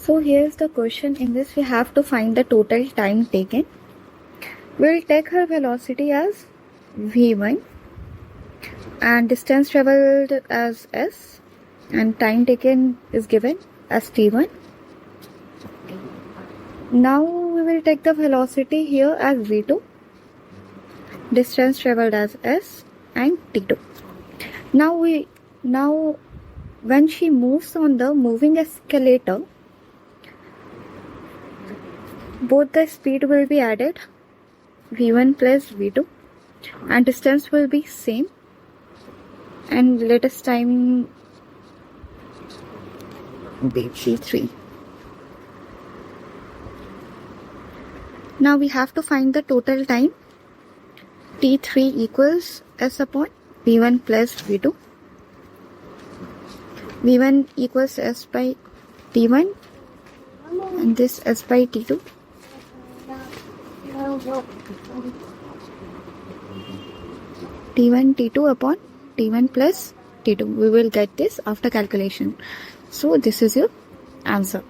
So here's the question. In this we have to find the total time taken. We'll take her velocity as v1 and distance traveled as s, and time taken is given as t1. Now we will take the velocity here as v2, distance traveled as s, and t2. Now when she moves on the moving escalator, both the speed will be added, v1 plus v2, and distance will be same, and latest time be t3. Now we have to find the total time. t3 equals s upon v1 plus v2. v1 equals s by t1 and this s by t2. t1 t2 upon t1 plus t2. We will get this after calculation. So this is your answer.